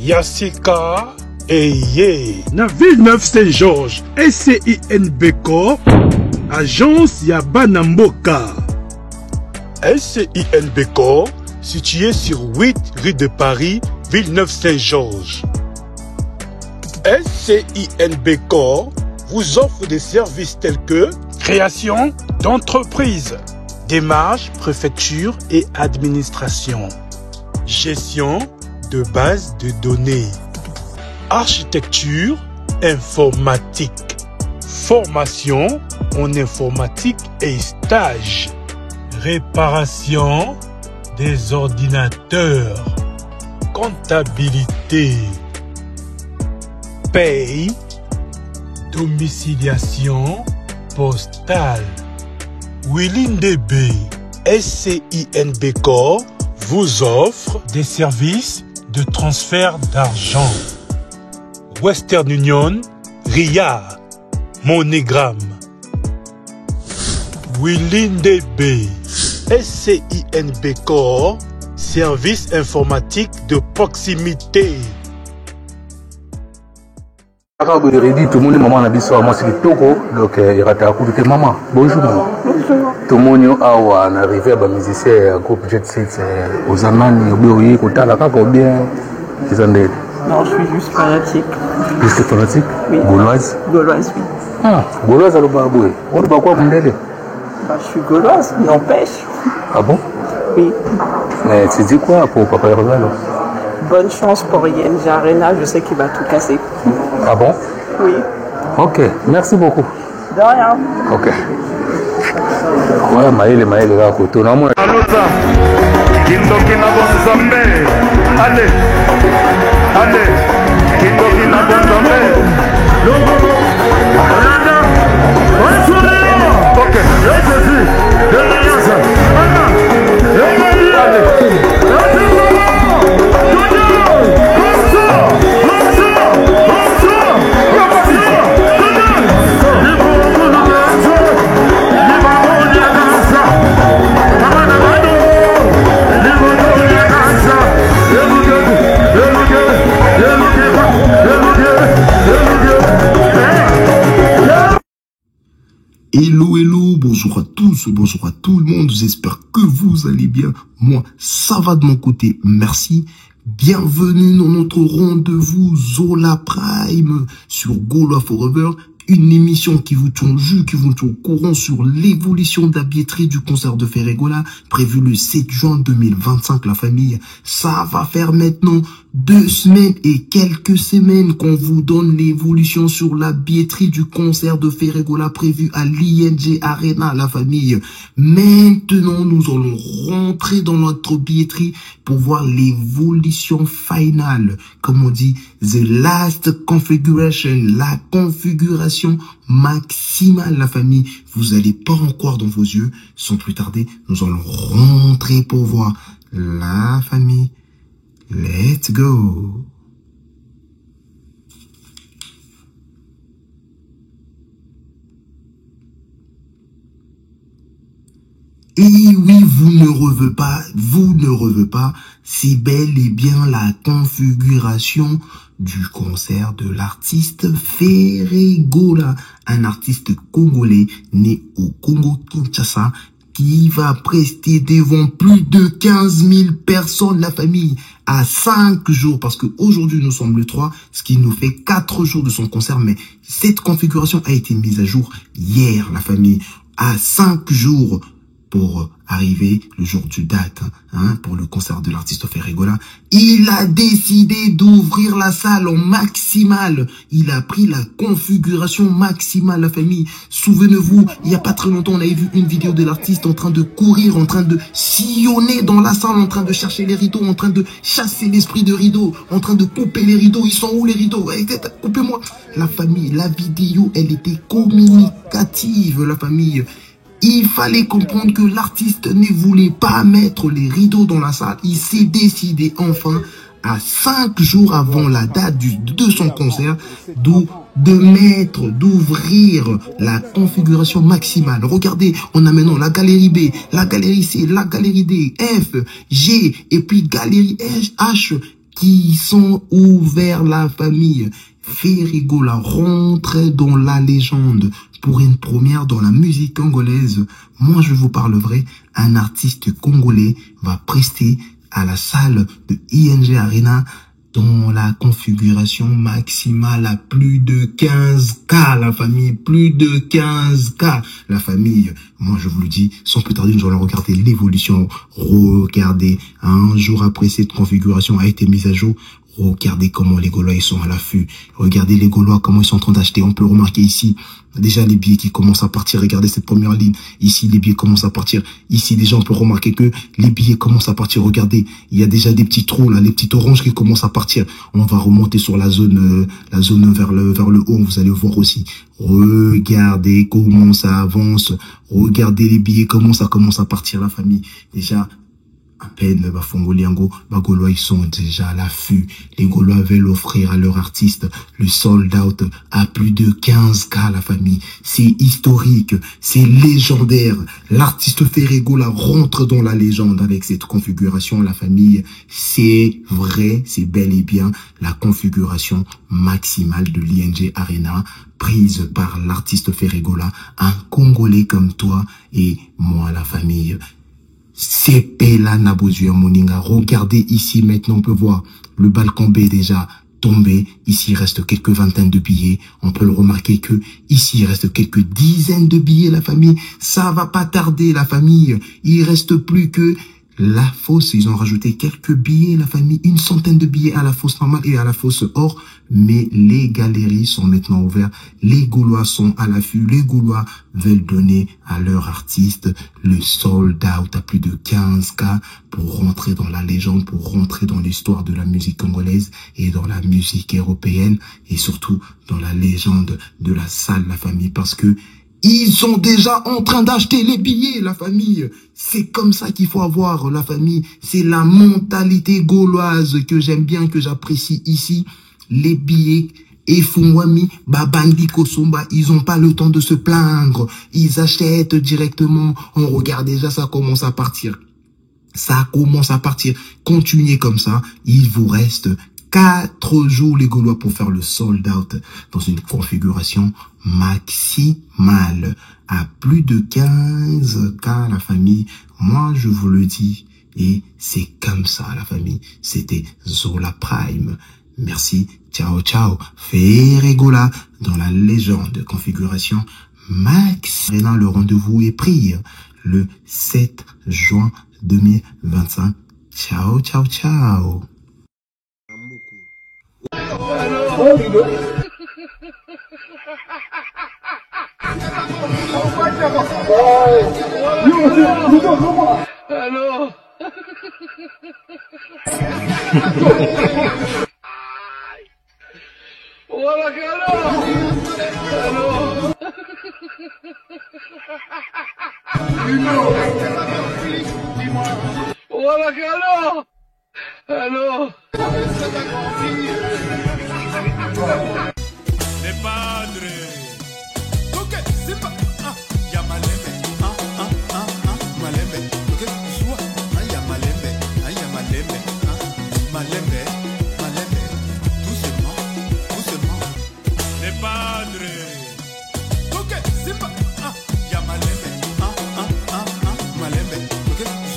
Yassika Eye na Villeneuve Saint-Georges SCINBCO agence ya bana mboka. SCINBCO situé sur 8 rue de Paris, Villeneuve Saint-Georges. SCINBCO vous offre des services tels que création d'entreprise, démarches, préfecture et administration, gestion de base de données, architecture informatique, formation en informatique et stage, réparation des ordinateurs, comptabilité, paye, domiciliation postale. Willindebe SCINBCO vous offre des services de transfert d'argent. Western Union, RIA, MoneyGram. Willindebe SCINBCO, service informatique de proximité. Tout le monde maman a dit ça, moi c'est le Togo, donc il y a maman. Bonjour maman. Tout le monde a arrivé à musicien groupe Jet Set aux Amani, au Kotala, ou bien ils en aident. Non, je suis juste fanatique. Juste fanatique? Oui. Gauloise? Gauloise, oui. Ah, Gauloise à l'Obaboué. On va quoi vous aider? Je suis gauloise, n'empêche. Ah bon? Oui. Mais tu dis quoi pour Papa Hervé? Bonne chance pour Yen Jarena, je sais qu'il va tout casser. Ah bon? Oui. Ok, merci beaucoup. De rien. Ok. Ouais, Maël, là, à côté. Allez, allez, Hello, bonjour à tous, bonjour à tout le monde, j'espère que vous allez bien. Moi, ça va de mon côté, merci. Bienvenue dans notre rendez-vous Zola Prime sur Gaulois Forever, une émission qui vous tient au jus, qui vous tient au courant sur l'évolution de la billetterie du concert de Ferregola, prévu le 7 juin 2025, la famille. Ça va faire maintenant 2 semaines et quelques semaines qu'on vous donne l'évolution sur la billetterie du concert de Ferregola prévu à l'ING Arena, la famille. Maintenant, nous allons rentrer dans notre billetterie pour voir l'évolution finale. Comme on dit, the last configuration, la configuration maximale, la famille. Vous allez pas en croire dans vos yeux. Sans plus tarder, nous allons rentrer pour voir la famille. Let's go. Et oui, vous ne revez pas, c'est bel et bien la configuration du concert de l'artiste Ferregola, un artiste congolais né au Congo Kinshasa qui va prester devant plus de 15 000 personnes, la famille, à 5 jours, parce qu'aujourd'hui nous sommes le 3, ce qui nous fait 4 jours de son concert, mais cette configuration a été mise à jour hier, la famille, à 5 jours pour arriver le jour du date, pour le concert de l'artiste Ferregola. Il a décidé d'ouvrir la salle en maximal. Il a pris la configuration maximale, la famille. Souvenez-vous, il n'y a pas très longtemps, on avait vu une vidéo de l'artiste en train de courir, en train de sillonner dans la salle, en train de chercher les rideaux, en train de chasser l'esprit de rideaux, en train de couper les rideaux. Ils sont où les rideaux? Coupez-moi. La famille, la vidéo, elle était communicative, la famille. Il fallait comprendre que l'artiste ne voulait pas mettre les rideaux dans la salle. Il s'est décidé enfin, à 5 jours avant la date de son concert, d'ouvrir la configuration maximale. Regardez, on a maintenant la galerie B, la galerie C, la galerie D, F, G et puis galerie H qui sont ouverts, la famille. Ferregola rentre dans la légende pour une première dans la musique congolaise. Moi, je vous parle vrai, un artiste congolais va prester à la salle de ING Arena dans la configuration maximale à plus de 15K, la famille, plus de 15K, la famille. Moi, je vous le dis, sans plus tarder, nous allons regarder l'évolution. Regardez, un jour après cette configuration a été mise à jour. Regardez comment les Gaulois ils sont à l'affût. Regardez les Gaulois comment ils sont en train d'acheter. On peut remarquer ici déjà les billets qui commencent à partir. Regardez cette première ligne. Ici les billets commencent à partir. Ici déjà on peut remarquer que les billets commencent à partir. Regardez, il y a déjà des petits trous là, les petits oranges qui commencent à partir. On va remonter sur la zone vers le haut. Vous allez voir aussi. Regardez comment ça avance. Regardez les billets comment ça commence à partir, la famille. Déjà. À peine, Gaulois, ils sont déjà à l'affût. Les Gaulois veulent offrir à leur artiste le sold out à plus de 15K, la famille. C'est historique, c'est légendaire. L'artiste Ferregola rentre dans la légende avec cette configuration, la famille. C'est vrai, c'est bel et bien la configuration maximale de l'ING Arena prise par l'artiste Ferregola, un Congolais comme toi et moi, la famille. C'est Pela Nabozuya Moninga. Regardez ici maintenant, on peut voir le balcon B déjà tombé. Ici, il reste quelques vingtaines de billets. On peut le remarquer que ici, il reste quelques dizaines de billets, la famille. Ça va pas tarder, la famille. Il reste plus que la fosse. Ils ont rajouté quelques billets, la famille. Une centaine de billets à la fosse normale et à la fosse or. Mais les galeries sont maintenant ouvertes. Les Gaulois sont à l'affût. Les Gaulois veulent donner à leur artiste le sold out à plus de 15K pour rentrer dans la légende, pour rentrer dans l'histoire de la musique congolaise et dans la musique européenne et surtout dans la légende de la salle, la famille, parce que ils sont déjà en train d'acheter les billets, la famille. C'est comme ça qu'il faut avoir, la famille. C'est la mentalité gauloise que j'aime bien, que j'apprécie ici. Les billets, et Fungwami, Babandi Kosumba, ils ont pas le temps de se plaindre. Ils achètent directement. On regarde déjà, ça commence à partir. Ça commence à partir. Continuez comme ça. Il vous reste 4 jours, les Gaulois, pour faire le sold out dans une configuration maximale à plus de 15K, la famille. Moi, je vous le dis. Et c'est comme ça, la famille. C'était Zola Prime. Merci, ciao, ciao. Ferregola dans la légende configuration Max. Maintenant, le rendez-vous est pris le 7 juin 2025. Ciao, ciao, ciao. Allô. Voilà, allô. Allô. Les padres. Ok, c'est pas. Y'a Malembe. Malembe. Ok, joie. Y'a Malembe. Y'a Malembe. Malembe. Doucement. Les padres. Ok, c'est pas. Y'a Malembe. ok.